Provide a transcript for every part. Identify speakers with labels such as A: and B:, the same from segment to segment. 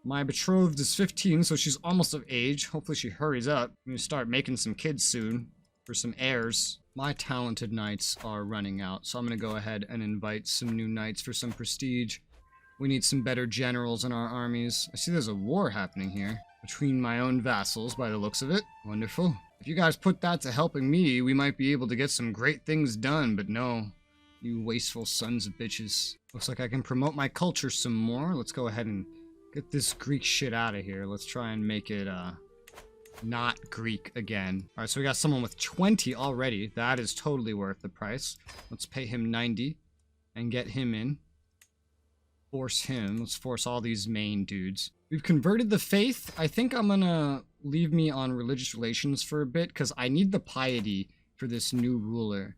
A: My betrothed is 15, so she's almost of age. Hopefully she hurries up. I'm gonna start making some kids soon for some heirs. My talented knights are running out, so I'm gonna go ahead and invite some new knights for some prestige. We need some better generals in our armies. I see there's a war happening here between my own vassals by the looks of it. Wonderful. If you guys put that to helping me, we might be able to get some great things done, but no. You wasteful sons of bitches. Looks like I can promote my culture some more. Let's go ahead and get this Greek shit out of here. Let's try and make it, not Greek again. Alright, so we got someone with 20 already. That is totally worth the price. Let's pay him 90 and get him in. Force him. Let's force all these main dudes. We've converted the faith. I think I'm gonna leave me on religious relations for a bit because I need the piety for this new ruler.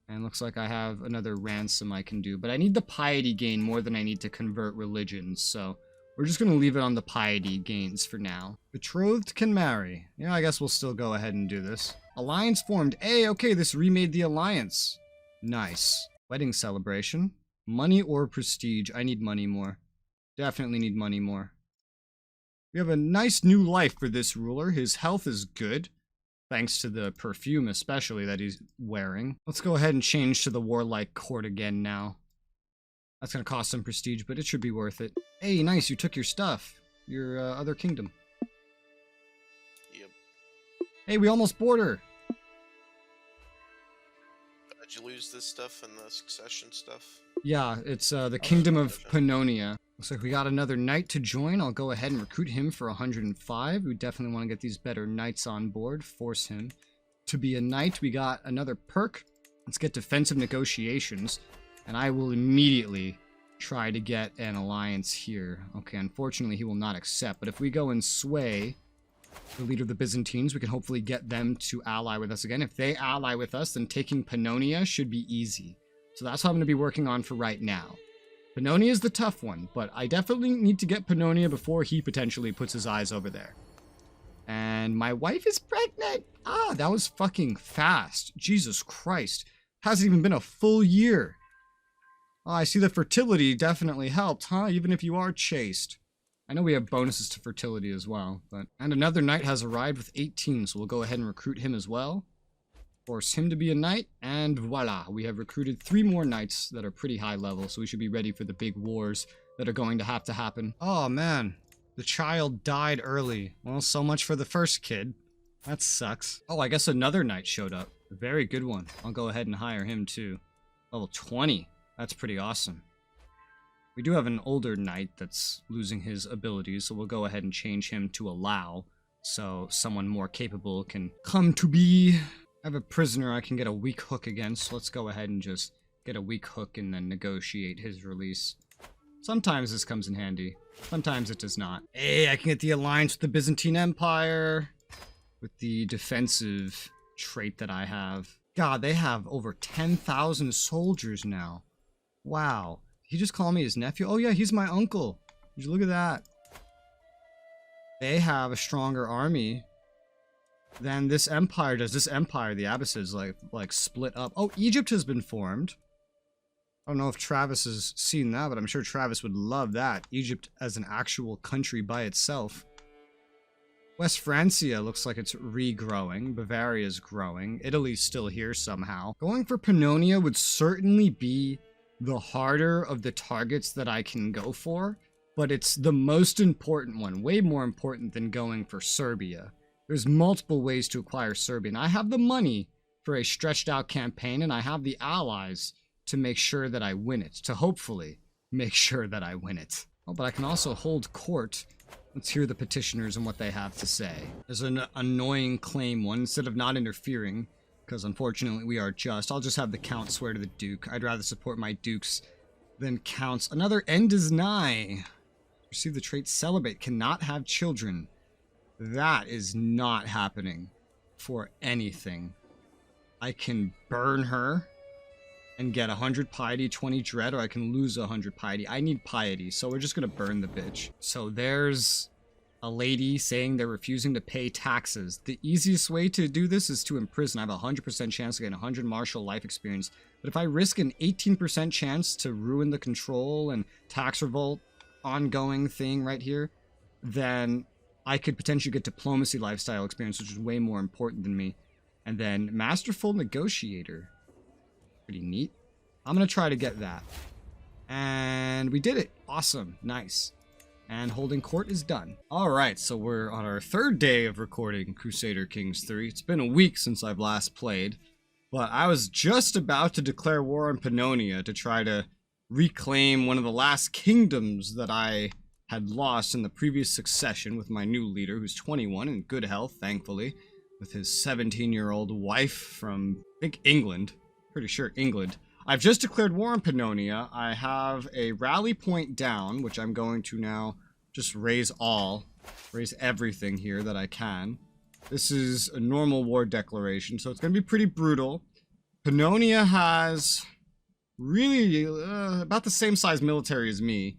A: And looks like I have another ransom I can do. But I need the piety gain more than I need to convert religions, so we're just going to leave it on the piety gains for now. Betrothed can marry. Yeah, I guess we'll still go ahead and do this. Alliance formed. Hey, okay, this remade the alliance. Nice. Wedding celebration. Money or prestige? I need money more. Definitely need money more. We have a nice new life for this ruler. His health is good. Thanks to the perfume especially that he's wearing. Let's go ahead and change to the warlike court again now. That's gonna cost some prestige, but it should be worth it. Hey, nice, you took your stuff. Your other kingdom.
B: Yep.
A: Hey, we almost border.
B: Did you lose this stuff and the succession stuff?
A: Yeah, it's the kingdom of Pannonia. Looks like we got another knight to join. I'll go ahead and recruit him for 105. We definitely want to get these better knights on board. Force him to be a knight. We got another perk. Let's get defensive negotiations. And I will immediately try to get an alliance here. Okay, unfortunately he will not accept. But if we go and sway the leader of the Byzantines, we can hopefully get them to ally with us again. If they ally with us, then taking Pannonia should be easy. So that's what I'm going to be working on for right now. Pannonia is the tough one, but I definitely need to get Pannonia before he potentially puts his eyes over there. And my wife is pregnant! Ah, that was fucking fast. Jesus Christ. Hasn't even been a full year. Oh, I see the fertility definitely helped, huh? Even if you are chaste. I know we have bonuses to fertility as well, but... And another knight has arrived with 18, so we'll go ahead and recruit him as well. Force him to be a knight, and voila, we have recruited 3 more knights that are pretty high level, so we should be ready for the big wars that are going to have to happen. Oh man, the child died early. Well, so much for the first kid. That sucks. Oh, I guess another knight showed up. A very good one. I'll go ahead and hire him too. Level 20. That's pretty awesome. We do have an older knight that's losing his abilities, so we'll go ahead and change him to allow, so someone more capable can come to be. I have a prisoner I can get a weak hook against, so let's go ahead and just get a weak hook and then negotiate his release. Sometimes this comes in handy. Sometimes it does not. Hey, I can get the alliance with the Byzantine Empire with the defensive trait that I have. God, they have over 10,000 soldiers now. Wow. He just called me his nephew? Oh yeah, he's my uncle. Did you look at that? They have a stronger army than this empire does. This empire, the Abbasids, like split up. Oh, Egypt has been formed. I don't know if Travis has seen that, but I'm sure Travis would love that. Egypt as an actual country by itself. West Francia looks like it's regrowing. Bavaria's growing. Italy's still here somehow. Going for Pannonia would certainly be the harder of the targets that I can go for, but it's the most important one. Way more important than going for Serbia. There's multiple ways to acquire Serbia, and I have the money for a stretched out campaign, and I have the allies to make sure that I win it. To hopefully make sure that I win it. Oh, but I can also hold court. Let's hear the petitioners and what they have to say. There's an annoying claim one. Instead of not interfering, because unfortunately we are just, I'll just have the count swear to the duke. I'd rather support my dukes than counts. Another end is nigh. Receive the trait celibate. Cannot have children. That is not happening for anything. I can burn her and get 100 piety, 20 dread, or I can lose 100 piety. I need piety, so we're just gonna burn the bitch. So there's a lady saying they're refusing to pay taxes. The easiest way to do this is to imprison. I have a 100% chance to get 100 martial life experience. But if I risk an 18% chance to ruin the control and tax revolt, ongoing thing right here, then I could potentially get diplomacy lifestyle experience, which is way more important than me. And then masterful negotiator. Pretty neat. I'm going to try to get that. And we did it. Awesome. Nice. And holding court is done. Alright, so we're on our third day of recording Crusader Kings 3. It's been a week since I've last played, but I was just about to declare war on Pannonia to try to reclaim one of the last kingdoms that I had lost in the previous succession with my new leader, who's 21 in good health, thankfully, with his 17-year-old wife from, I think, England. Pretty sure England. I've just declared war on Pannonia. I have a rally point down, which I'm going to now just raise everything here that I can. This is a normal war declaration, so it's going to be pretty brutal. Pannonia has really about the same size military as me.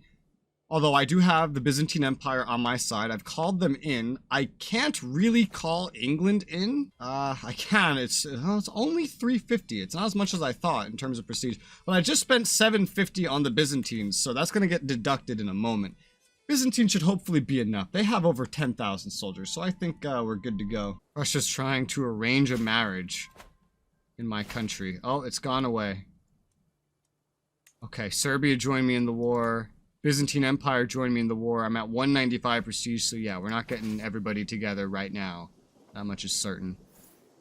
A: Although I do have the Byzantine Empire on my side. I've called them in. I can't really call England in. I can. It's only 350. It's not as much as I thought in terms of prestige. But I just spent 750 on the Byzantines, so that's going to get deducted in a moment. Byzantine should hopefully be enough. They have over 10,000 soldiers, so I think we're good to go. Russia's trying to arrange a marriage in my country. Oh, it's gone away. Okay, Serbia joined me in the war. Byzantine Empire joined me in the war. I'm at 195 prestige, so yeah, we're not getting everybody together right now. That much is certain.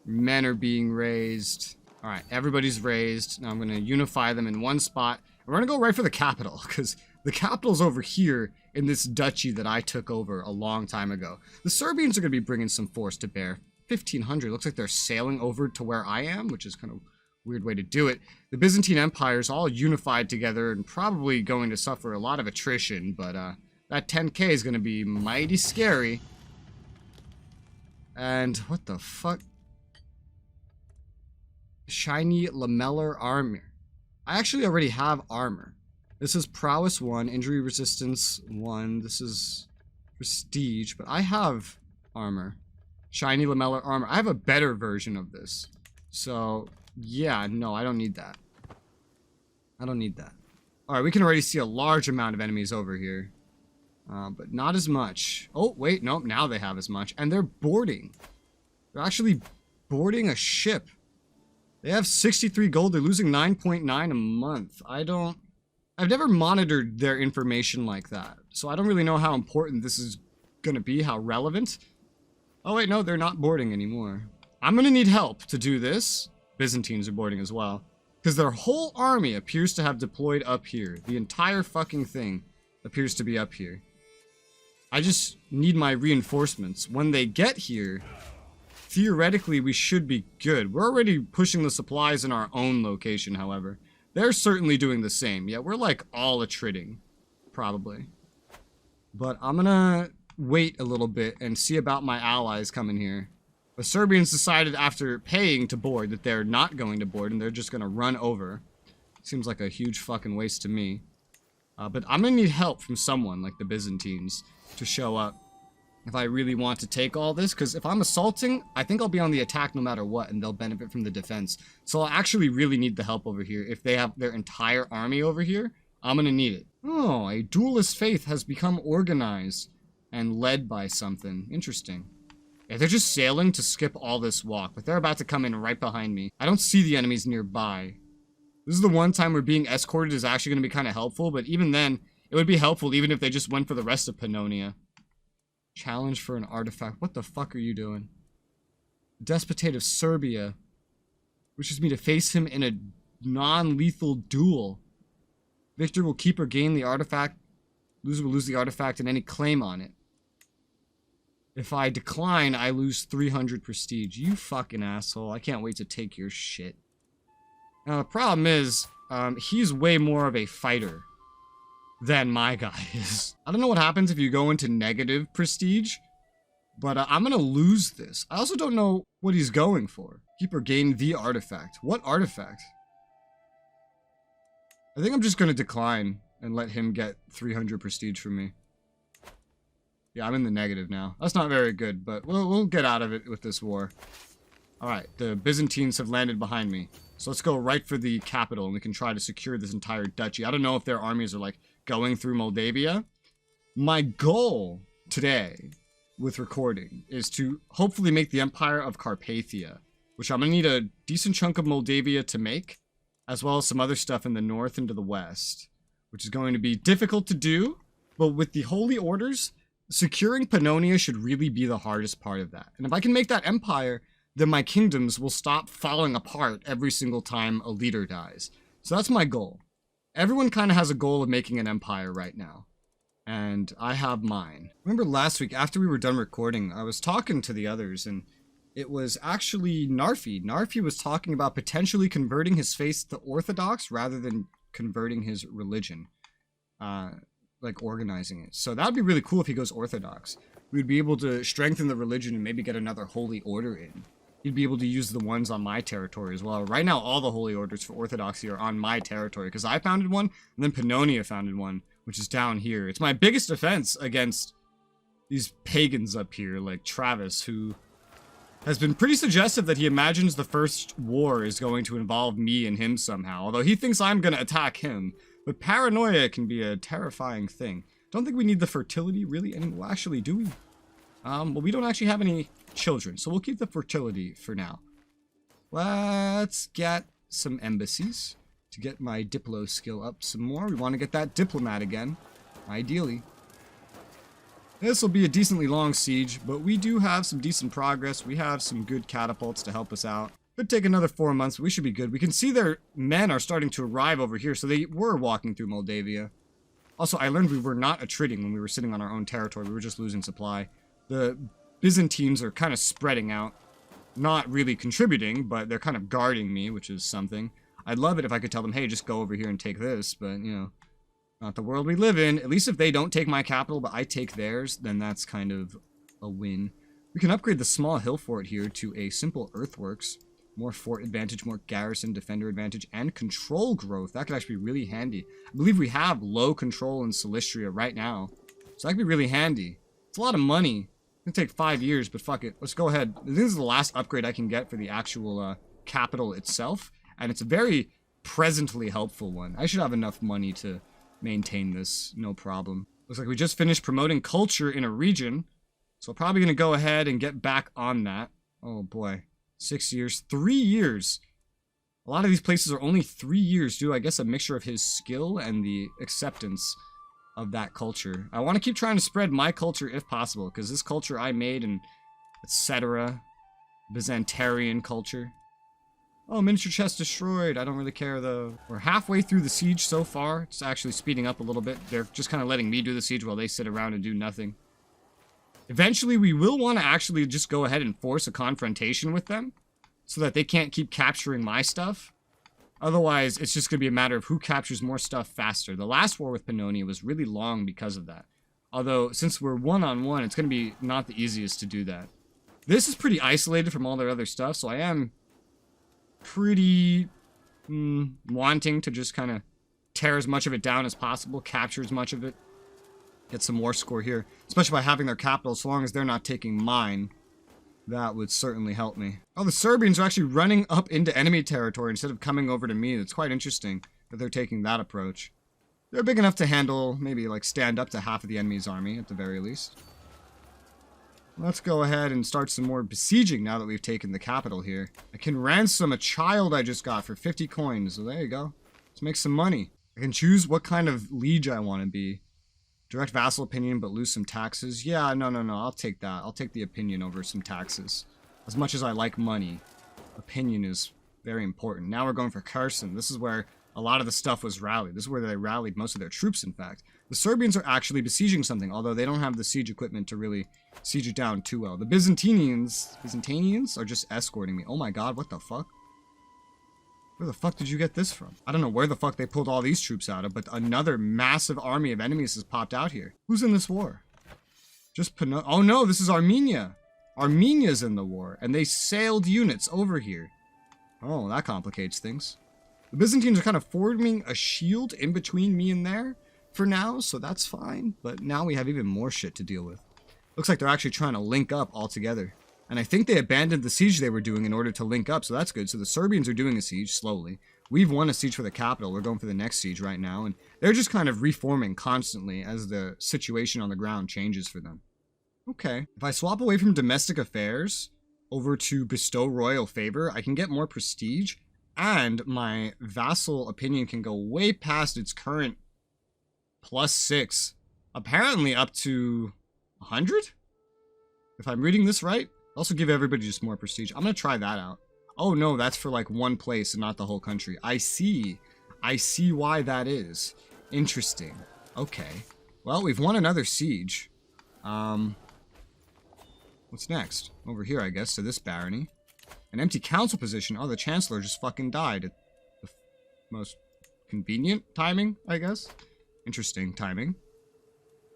A: Men are being raised. Alright, everybody's raised. Now I'm going to unify them in one spot. And we're going to go right for the capital, because the capital's over here in this duchy that I took over a long time ago. The Serbians are going to be bringing some force to bear. 1,500. Looks like they're sailing over to where I am, which is kind of weird way to do it. The Byzantine Empire is all unified together and probably going to suffer a lot of attrition, but that 10k is going to be mighty scary. And what the fuck? Shiny lamellar armor. I actually already have armor. This is prowess 1, injury resistance 1. This is prestige, but I have armor. Shiny lamellar armor. I have a better version of this. So yeah, no, I don't need that. I don't need that. Alright, we can already see a large amount of enemies over here. But not as much. Oh, wait, nope, now they have as much. And they're boarding. They're actually boarding a ship. They have 63 gold. They're losing 9.9 a month. I've never monitored their information like that. So I don't really know how important this is going to be, how relevant. Oh, wait, no, they're not boarding anymore. I'm going to need help to do this. Byzantines are boarding as well. Because their whole army appears to have deployed up here. The entire fucking thing appears to be up here. I just need my reinforcements. When they get here, theoretically we should be good. We're already pushing the supplies in our own location, however. They're certainly doing the same. Yeah, we're like all attriting. Probably. But I'm gonna wait a little bit and see about my allies coming here. The Serbians decided after paying to board that they're not going to board and they're just going to run over. Seems like a huge fucking waste to me. But I'm going to need help from someone like the Byzantines to show up if I really want to take all this. Because if I'm assaulting, I think I'll be on the attack no matter what and they'll benefit from the defense. So I'll actually really need the help over here. If they have their entire army over here, I'm going to need it. Oh, a duelist faith has become organized and led by something. Interesting. Yeah, they're just sailing to skip all this walk, but they're about to come in right behind me. I don't see the enemies nearby. This is the one time where being escorted is actually going to be kind of helpful, but even then, it would be helpful even if they just went for the rest of Pannonia. Challenge for an artifact. What the fuck are you doing? Despotate of Serbia wishes me to face him in a non-lethal duel. Victor will keep or gain the artifact. Loser will lose the artifact and any claim on it. If I decline, I lose 300 prestige. You fucking asshole. I can't wait to take your shit. Now, the problem is, he's way more of a fighter than my guy is. I don't know what happens if you go into negative prestige, but I'm gonna lose this. I also don't know what he's going for. Keep or gain the artifact. What artifact? I think I'm just gonna decline and let him get 300 prestige from me. Yeah, I'm in the negative now. That's not very good, but we'll get out of it with this war. Alright, the Byzantines have landed behind me. So let's go right for the capital, and we can try to secure this entire duchy. I don't know if their armies are, like, going through Moldavia, My goal today with recording is to hopefully make the Empire of Carpathia, which I'm going to need a decent chunk of Moldavia to make, as well as some other stuff in the north and to the west, which is going to be difficult to do, but with the Holy Orders, securing Pannonia should really be the hardest part of that. And if I can make that empire, then my kingdoms will stop falling apart every single time a leader dies. So that's my goal. Everyone kind of has a goal of making an empire right now. And I have mine. Remember last week, after we were done recording, I was talking to the others, and it was actually Narfi. Narfi was talking about potentially converting his faith to Orthodox rather than converting his religion. Like organizing it. So that'd be really cool if he goes Orthodox. We'd be able to strengthen the religion and maybe get another Holy Order in. He'd be able to use the ones on my territory as well. Right now, all the Holy Orders for Orthodoxy are on my territory, because I founded one, and then Pannonia founded one, which is down here. It's my biggest offense against these pagans up here, like Travis, who has been pretty suggestive that he imagines the first war is going to involve me and him somehow, although he thinks I'm going to attack him. But paranoia can be a terrifying thing. Don't think we need the fertility, really, anymore. Well, actually, do we? Well, we don't actually have any children, so we'll keep the fertility for now. Let's get some embassies to get my Diplo skill up some more. We want to get that diplomat again, ideally. This will be a decently long siege, but we do have some decent progress. We have some good catapults to help us out. Could take another 4 months, but we should be good. We can see their men are starting to arrive over here, so they were walking through Moldavia. Also, I learned we were not attriting when we were sitting on our own territory. We were just losing supply. The Byzantines are kind of spreading out. Not really contributing, but they're kind of guarding me, which is something. I'd love it if I could tell them, hey, just go over here and take this, but, you know, not the world we live in. At least if they don't take my capital, but I take theirs, then that's kind of a win. We can upgrade the small hill fort here to a simple earthworks. More fort advantage, more garrison, defender advantage, and control growth. That could actually be really handy. I believe we have low control in Silistria right now, so that could be really handy. It's a lot of money. It's gonna take 5 years, but fuck it. Let's go ahead. This is the last upgrade I can get for the actual capital itself, and it's a very presently helpful one. I should have enough money to maintain this, no problem. Looks like we just finished promoting culture in a region, so I'm probably gonna go ahead and get back on that. Oh boy. 6 years, 3 years. A lot of these places are only 3 years due. I guess a mixture of his skill and the acceptance of that culture. I want to keep trying to spread my culture if possible, because this culture I made and etc. Byzantarian culture. Oh, miniature chest destroyed. I don't really care though. We're halfway through the siege so far. It's actually speeding up a little bit. They're just kind of letting me do the siege while they sit around and do nothing. Eventually, we will want to actually just go ahead and force a confrontation with them so that they can't keep capturing my stuff. Otherwise, it's just going to be a matter of who captures more stuff faster. The last war with Pannonia was really long because of that. Although, since we're one-on-one, it's going to be not the easiest to do that. This is pretty isolated from all their other stuff, so I am pretty wanting to just kind of tear as much of it down as possible, capture as much of it. Get some war score here, especially by having their capital, so long as they're not taking mine. That would certainly help me. Oh, the Serbians are actually running up into enemy territory instead of coming over to me. It's quite interesting that they're taking that approach. They're big enough to handle, maybe like stand up to half of the enemy's army at the very least. Let's go ahead and start some more besieging now that we've taken the capital here. I can ransom a child I just got for 50 coins, so there you go. Let's make some money. I can choose what kind of liege I want to be. Direct vassal opinion, but lose some taxes. Yeah, no, I'll take that. I'll take the opinion over some taxes. As much as I like money, opinion is very important. Now we're going for Kherson. This is where a lot of the stuff was rallied. This is where they rallied most of their troops, in fact. The Serbians are actually besieging something, although they don't have the siege equipment to really siege it down too well. The Byzantines are just escorting me. Oh my god, what the fuck? Where the fuck did you get this from? I don't know where the fuck they pulled all these troops out of, but another massive army of enemies has popped out here. Who's in this war? Just oh no, this is Armenia. Armenia's in the war, and they sailed units over here. Oh, that complicates things. The Byzantines are kind of forming a shield in between me and there for now, so that's fine. But now we have even more shit to deal with. Looks like they're actually trying to link up all together. And I think they abandoned the siege they were doing in order to link up, so that's good. So the Serbians are doing a siege slowly. We've won a siege for the capital. We're going for the next siege right now. And they're just kind of reforming constantly as the situation on the ground changes for them. Okay. If I swap away from domestic affairs over to bestow royal favor, I can get more prestige. And my vassal opinion can go way past its current +6. Apparently up to 100? If I'm reading this right. Also give everybody just more prestige. I'm going to try that out. Oh no, that's for like one place and not the whole country. I see. I see why that is. Interesting. Okay. Well, we've won another siege. What's next? Over here, I guess, to this barony. An empty council position. Oh, the chancellor just fucking died at the most convenient timing, I guess. Interesting timing.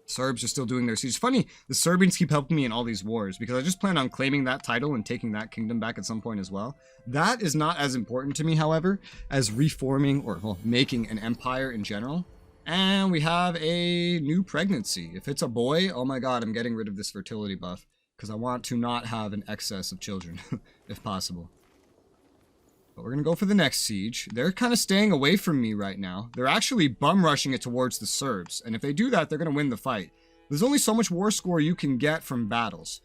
A: Serbs are still doing their siege. It's funny, the Serbians keep helping me in all these wars because I just plan on claiming that title and taking that kingdom back at some point as well. That is not as important to me, however, as reforming or, well, making an empire in general. And we have a new pregnancy. If it's a boy, oh my god, I'm getting rid of this fertility buff because I want to not have an excess of children, if possible. But we're going to go for the next siege. They're kind of staying away from me right now. They're actually bum rushing it towards the Serbs. And if they do that, they're going to win the fight. There's only so much war score you can get from battles.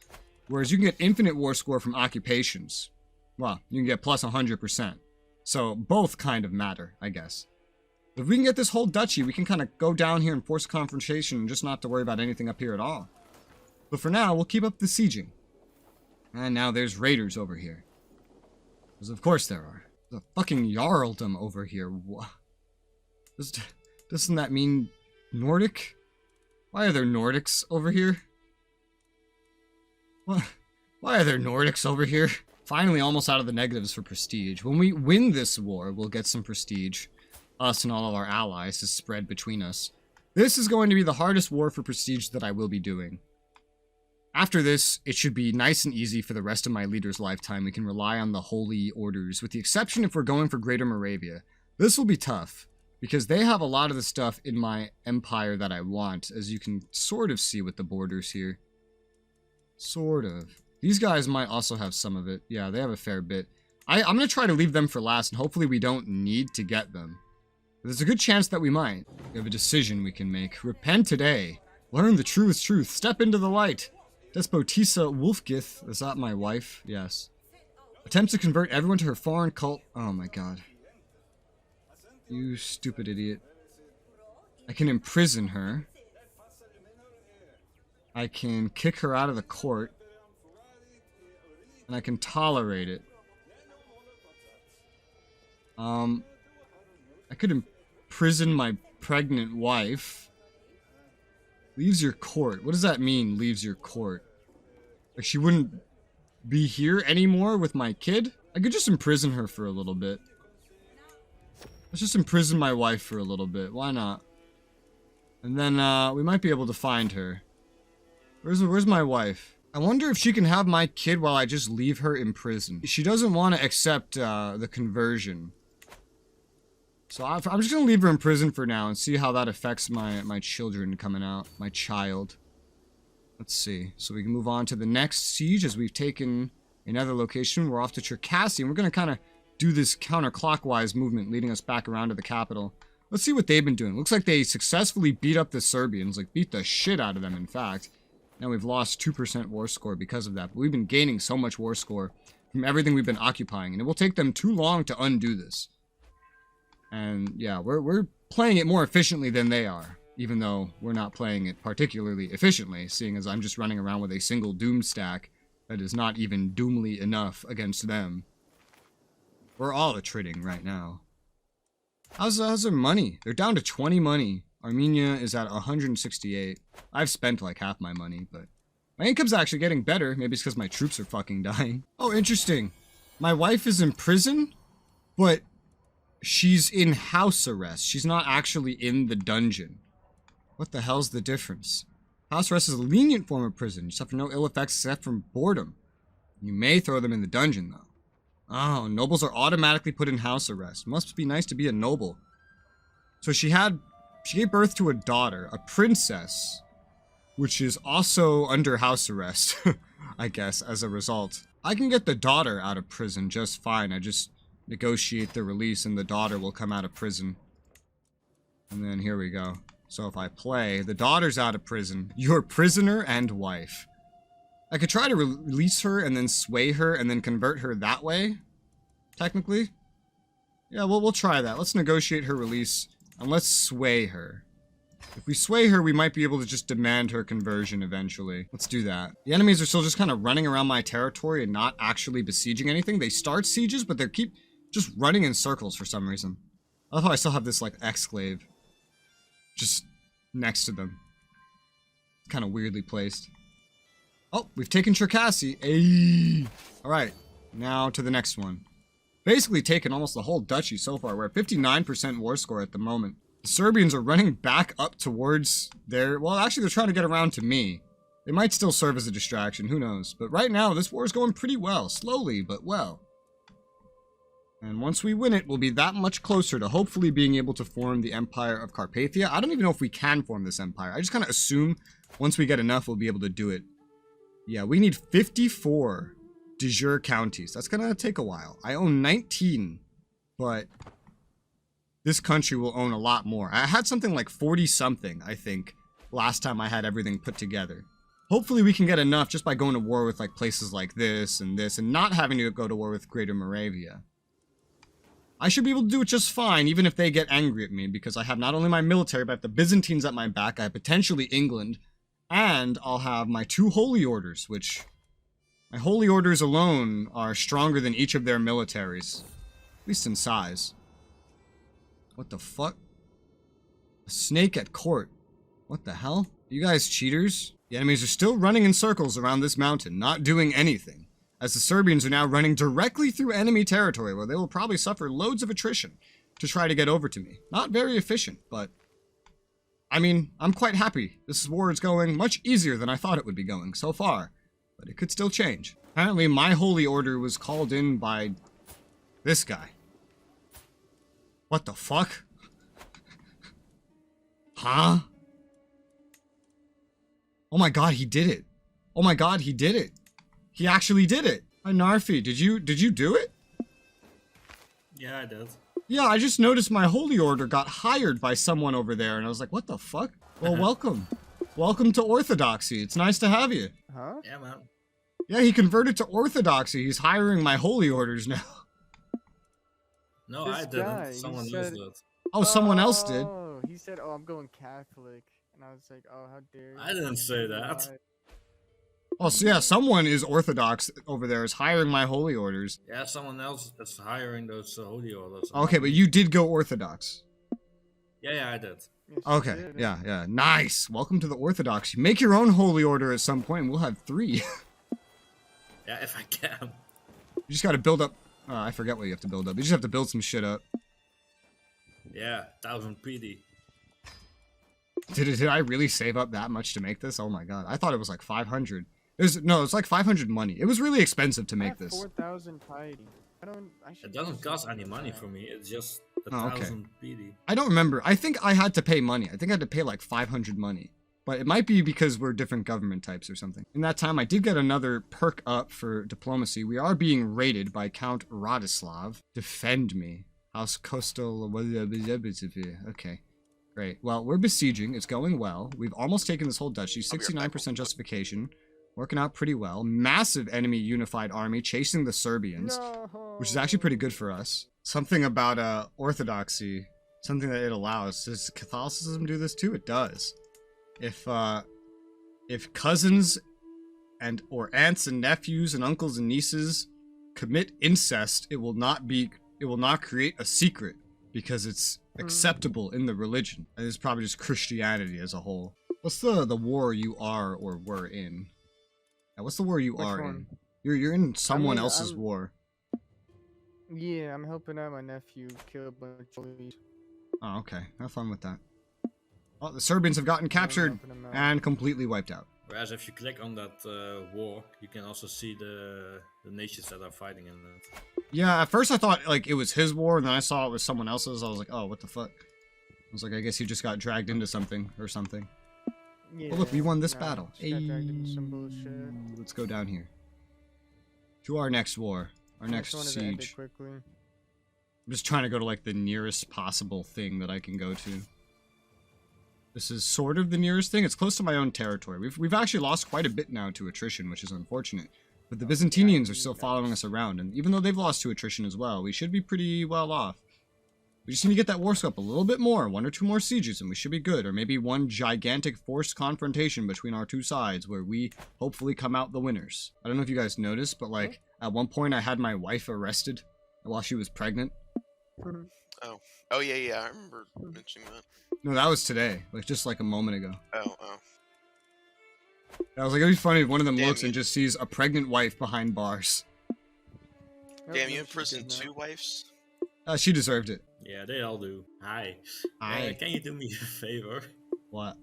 A: Whereas you can get infinite war score from occupations. Well, you can get plus 100%. So both kind of matter, I guess. If we can get this whole duchy, we can kind of go down here and force confrontation and just not have to worry about anything up here at all. But for now, we'll keep up the sieging. And now there's raiders over here. Because of course there are. There's a fucking Jarldom over here. Doesn't that mean Nordic? Why are there Nordics over here? What? Why are there Nordics over here? Finally almost out of the negatives for prestige. When we win this war, we'll get some prestige. Us and all of our allies to spread between us. This is going to be the hardest war for prestige that I will be doing. After this, it should be nice and easy for the rest of my leader's lifetime. We can rely on the holy orders, with the exception if we're going for Greater Moravia. This will be tough, because they have a lot of the stuff in my empire that I want, as you can sort of see with the borders here. Sort of. These guys might also have some of it. Yeah, they have a fair bit. I'm going to try to leave them for last, and hopefully we don't need to get them. But there's a good chance that we might. We have a decision we can make. Repent today. Learn the truth. Step into the light. Despotisa Wolfgith, is that my wife? Yes. Attempts to convert everyone to her foreign cult. Oh my god. You stupid idiot. I can imprison her. I can kick her out of the court. And I can tolerate it. I could imprison my pregnant wife. Leaves your court. What does that mean, leaves your court? Like she wouldn't be here anymore with my kid? I could just imprison her for a little bit. Let's just imprison my wife for a little bit. Why not? And then, we might be able to find her. Where's my wife? I wonder if she can have my kid while I just leave her in prison. She doesn't want to accept, the conversion. So I'm just going to leave her in prison for now and see how that affects my children coming out. My child. Let's see. So we can move on to the next siege as we've taken another location. We're off to Cherkasy, and we're going to kind of do this counterclockwise movement leading us back around to the capital. Let's see what they've been doing. Looks like they successfully beat up the Serbians. Like, beat the shit out of them, in fact. Now we've lost 2% war score because of that. But we've been gaining so much war score from everything we've been occupying. And it will take them too long to undo this. And yeah, we're playing it more efficiently than they are, even though we're not playing it particularly efficiently, seeing as I'm just running around with a single Doom stack that is not even doomly enough against them. We're all attriting right now. How's their money? They're down to 20 money. Armenia is at 168. I've spent like half my money, but my income's actually getting better. Maybe it's because my troops are fucking dying. Oh, interesting. My wife is in prison, but she's in house arrest. She's not actually in the dungeon. What the hell's the difference? House arrest is a lenient form of prison. You suffer no ill effects except from boredom. You may throw them in the dungeon, though. Oh, nobles are automatically put in house arrest. Must be nice to be a noble. So she gave birth to a daughter, a princess, which is also under house arrest, I guess, as a result. I can get the daughter out of prison just fine. I just negotiate the release and the daughter will come out of prison. And then here we go. So if I play, the daughter's out of prison. Your prisoner and wife. I could try to release her and then sway her and then convert her that way. Technically. Yeah, well, we'll try that. Let's negotiate her release and let's sway her. If we sway her, we might be able to just demand her conversion eventually. Let's do that. The enemies are still just kind of running around my territory and not actually besieging anything. They start sieges, but they keep just running in circles for some reason. I love how I still have this, like, exclave just next to them. It's kind of weirdly placed. Oh, we've taken Cherkasy. Ayy. Alright, now to the next one. Basically taken almost the whole duchy so far. We're at 59% war score at the moment. The Serbians are running back up towards their... Well, actually, they're trying to get around to me. They might still serve as a distraction, who knows. But right now, this war is going pretty well. Slowly, but well. And once we win it, we'll be that much closer to hopefully being able to form the Empire of Carpathia. I don't even know if we can form this empire. I just kind of assume once we get enough, we'll be able to do it. Yeah, we need 54 de jure counties. That's going to take a while. I own 19, but this country will own a lot more. I had something like 40-something, I think, last time I had everything put together. Hopefully we can get enough just by going to war with like places like this, and not having to go to war with Greater Moravia. I should be able to do it just fine, even if they get angry at me, because I have not only my military, but I have the Byzantines at my back, I have potentially England, and I'll have my 2 holy orders, which... My holy orders alone are stronger than each of their militaries. At least in size. What the fuck? A snake at court. What the hell? You guys cheaters? The enemies are still running in circles around this mountain, not doing anything. As the Serbians are now running directly through enemy territory, where they will probably suffer loads of attrition to try to get over to me. Not very efficient, but... I mean, I'm quite happy. This war is going much easier than I thought it would be going so far. But it could still change. Apparently, my holy order was called in by this guy. What the fuck? Huh? Oh my god, he did it. Oh my god, he did it. He actually did it. Narfi, did you do it?
C: Yeah, I did.
A: Yeah, I just noticed my holy order got hired by someone over there, and I was like, what the fuck? Well, welcome. Welcome to Orthodoxy. It's nice to have you.
D: Huh?
C: Yeah, man.
A: Yeah, he converted to Orthodoxy. He's hiring my holy orders now.
C: No,
D: This
C: I didn't.
D: guy,
C: Someone
D: he
C: else
D: said-
C: did.
A: Oh, someone else did.
D: Oh, he said, "Oh, I'm going Catholic," and I was like, "Oh, how dare you!"
C: I didn't say that.
D: Lied.
A: Oh, so yeah, someone is Orthodox over there, is hiring my holy orders.
C: Yeah, someone else that's hiring those holy orders.
A: Okay, but you did go Orthodox.
C: Yeah, I did.
D: Yes, you
A: Okay,
D: did.
A: yeah. Nice. Welcome to the Orthodoxy. Make your own holy order at some point, and we'll have 3.
C: Yeah, if I can.
A: You just gotta build up... I forget what you have to build up. You just have to build some shit up.
C: Yeah, 1000 PD.
A: Did I really save up that much to make this? Oh my god. I thought it was like 500. No, it's like 500 money. It was really expensive to
D: I
A: make
D: have
A: this.
D: 4,000 piety. I should
C: It doesn't
D: use
C: cost
D: something
C: any
D: like
C: money
D: that.
C: for me. It's just the
A: Oh, okay.
C: 1000 PD.
A: I don't remember. I think I had to pay money. I think I had to pay like 500 money. But it might be because we're different government types or something. In that time, I did get another perk up for diplomacy. We are being raided by Count Radislav. Defend me. House Coastal... Okay. Great. Well, we're besieging. It's going well. We've almost taken this whole duchy. 69% justification. Working out pretty well. Massive enemy unified army chasing the Serbians.
D: No.
A: Which is actually pretty good for us. Something about Orthodoxy. Something that it allows. Does Catholicism do this too? It does. If cousins or aunts and nephews and uncles and nieces commit incest, it will not create a secret because it's acceptable in the religion. And it's probably just Christianity as a whole. What's the war you are or were in? Yeah, what's the war you
D: Which
A: are
D: one?
A: in? You're in someone
D: mean,
A: else's
D: I'm-
A: war.
D: Yeah, I'm helping out my nephew kill a bunch of police.
A: Oh, okay. Have fun with that. Oh, the Serbians have gotten captured
D: helping him out.
A: and completely wiped out.
C: Whereas if you click on that war, you can also see the nations that are fighting in it.
A: Yeah, at first I thought like it was his war, and then I saw it was someone else's. I was like, oh, what the fuck? I was like, I guess he just got dragged into something or something.
D: Yeah,
A: Oh, look, we won this
D: no,
A: battle.
D: just got dragged into some bullshit.
A: Let's go down here. To our next war. Our
D: I
A: next
D: just wanted to end it
A: siege.
D: quickly.
A: I'm just trying to go to like the nearest possible thing that I can go to. This is sort of the nearest thing. It's close to my own territory. We've actually lost quite a bit now to attrition, which is unfortunate. But the Byzantinians are still following us around, and even though they've lost to attrition as well, we should be pretty well off. We just need to get that war scope a little bit more, 1 or 2 more sieges, and we should be good. Or maybe one gigantic forced confrontation between our 2 sides, where we hopefully come out the winners. I don't know if you guys noticed, but like, at one point I had my wife arrested while she was pregnant.
B: Oh yeah, I remember mentioning that.
A: No, that was today, like just like a moment ago.
B: Oh.
A: I was like, it'd be funny if one of them
B: Damn,
A: looks and just sees a pregnant wife behind bars.
B: Damn, you imprisoned 2 wives?
A: She deserved it.
C: Yeah, they all do. Hi.
A: Hi.
C: Can you do me a favor?
A: What?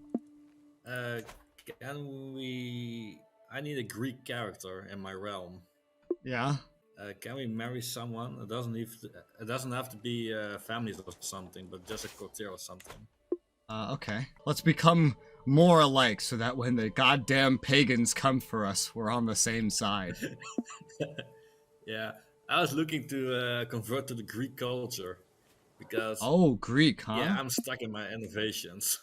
C: Can we... I need a Greek character in my realm.
A: Yeah?
C: Can we marry someone? It doesn't have to be families or something, but just a courtier or something.
A: Okay. Let's become more alike so that when the goddamn pagans come for us, we're on the same side.
C: Yeah, I was looking to convert to the Greek culture because...
A: Oh, Greek, huh?
C: Yeah, I'm stuck in my innovations.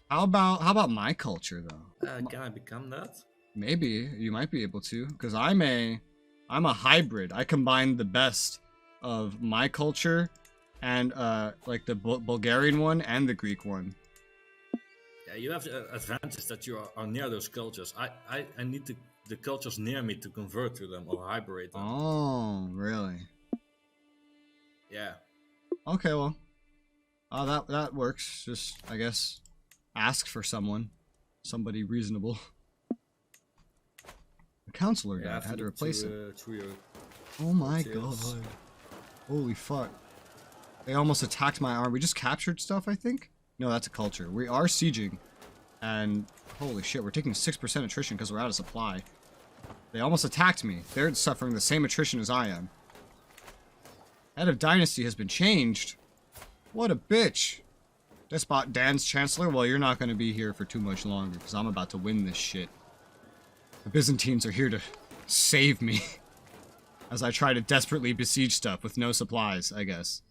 A: How about my culture, though?
C: Can I become that?
A: Maybe. You might be able to, because I'm a hybrid. I combine the best of my culture and like the Bulgarian one and the Greek one.
C: Yeah, you have the advantage that you are near those cultures. I need the cultures near me to convert to them or hybrid them.
A: Oh, really?
C: Yeah.
A: Okay, well, that works. Just, I guess, ask for somebody reasonable. The counselor
C: Yeah,
A: died. Had to replace it.
C: Your
A: Oh my
C: courtiers.
A: god! Holy fuck! They almost attacked my arm. We just captured stuff, I think. No, that's a culture. We are sieging, and holy shit, we're taking 6% attrition because we're out of supply. They almost attacked me. They're suffering the same attrition as I am. Head of Dynasty has been changed. What a bitch. Despot Dan's Chancellor, well, you're not going to be here for too much longer because I'm about to win this shit. The Byzantines are here to save me as I try to desperately besiege stuff with no supplies, I guess.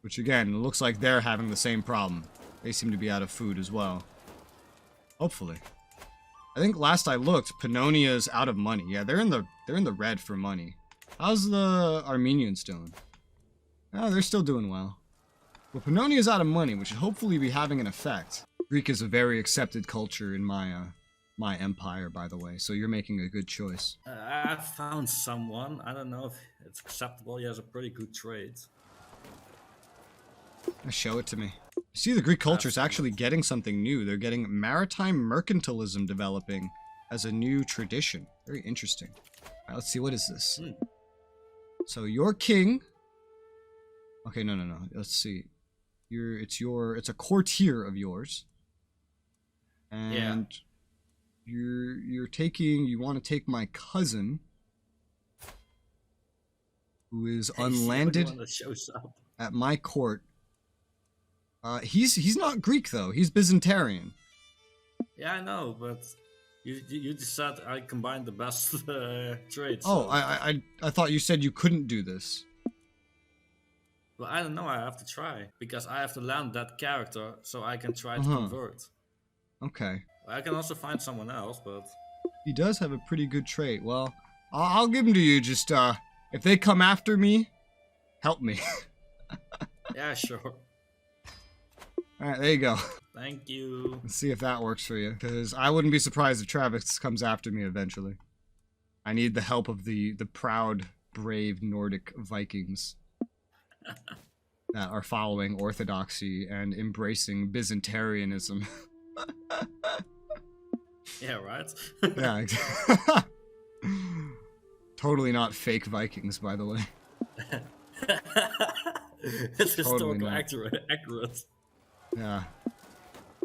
A: Which again, it looks like they're having the same problem. They seem to be out of food as well. Hopefully. I think last I looked, Pannonia's out of money. Yeah, they're in the red for money. How's the Armenians doing? Oh, they're still doing well. Well, Pannonia's out of money, which should hopefully be having an effect. Greek is a very accepted culture in my empire, by the way, so you're making a good choice.
C: I found someone. I don't know if it's acceptable. He has a pretty good trade.
A: Show it to me. See, the Greek culture is actually getting something new. They're getting maritime mercantilism developing as a new tradition. Very interesting. All right, let's see. What is this? So your king. Okay, no. Let's see. It's a courtier of yours. And you want to take my cousin, who is unlanded
C: That shows up.
A: at my court. He's not Greek though. He's Byzantarian.
C: Yeah, I know, but you just said I combined the best traits.
A: Oh,
C: so.
A: I thought you said you couldn't do this.
C: Well, I don't know. I have to try because I have to land that character so I can try to convert.
A: Okay.
C: I can also find someone else, but
A: He does have a pretty good trait. Well, I'll give him to you. Just if they come after me, help me.
C: yeah, sure.
A: All right, there you go.
C: Thank you.
A: Let's see if that works for you, because I wouldn't be surprised if Travis comes after me eventually. I need the help of the proud, brave Nordic Vikings that are following orthodoxy and embracing Byzantarianism.
C: Yeah, right?
A: Yeah. Totally not fake Vikings, by the way.
C: It's
A: Totally
C: historical
A: not.
C: accurate.
A: Yeah.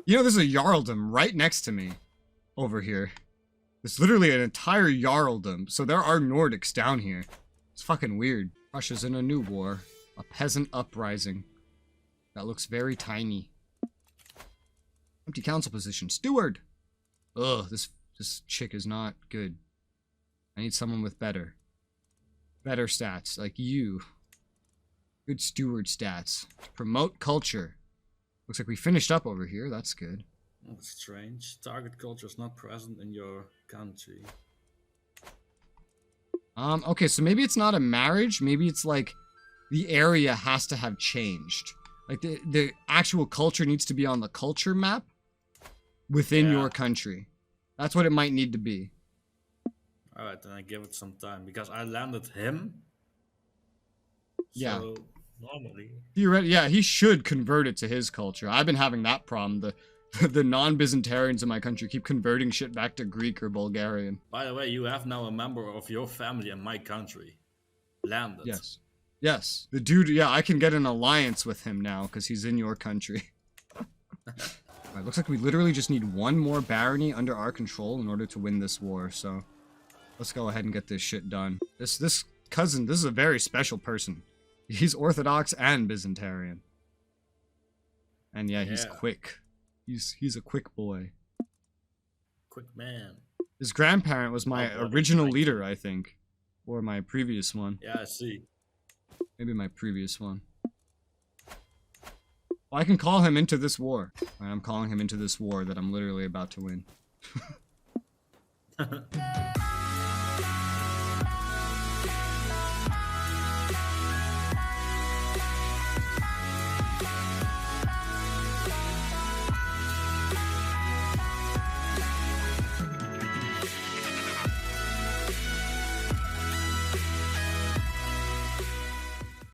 A: You know, there's a Jarldom right next to me over here. There's literally an entire Jarldom, so there are Nordics down here. It's fucking weird. Russia's in a new war. A peasant uprising. That looks very tiny. Empty council position. Steward! Ugh, this chick is not good. I need someone with better stats, like you. Good steward stats. Promote culture. Looks like we finished up over here. That's good.
C: That's strange. Target culture is not present in your country.
A: Okay, so maybe it's not a marriage. Maybe it's like the area has to have changed. Like the actual culture needs to be on the culture map within your country. That's what it might need to be.
C: Alright, then I give it some time because I landed him.
A: Yeah.
C: So normally.
A: Yeah, he should convert it to his culture. I've been having that problem. The non-Byzantarians in my country keep converting shit back to Greek or Bulgarian.
C: By the way, you have now a member of your family in my country. Landed.
A: Yes. Yes. The dude, yeah, I can get an alliance with him now because he's in your country. Alright, looks like we literally just need one more barony under our control in order to win this war, so let's go ahead and get this shit done. This cousin, this is a very special person. He's Orthodox and Byzantarian. And yeah, he's quick. He's a quick boy.
C: Quick man.
A: His grandparent was my original leader, I think. Or my previous one.
C: Yeah, I see.
A: Maybe my previous one. Well, I can call him into this war. I'm calling him into this war that I'm literally about to win.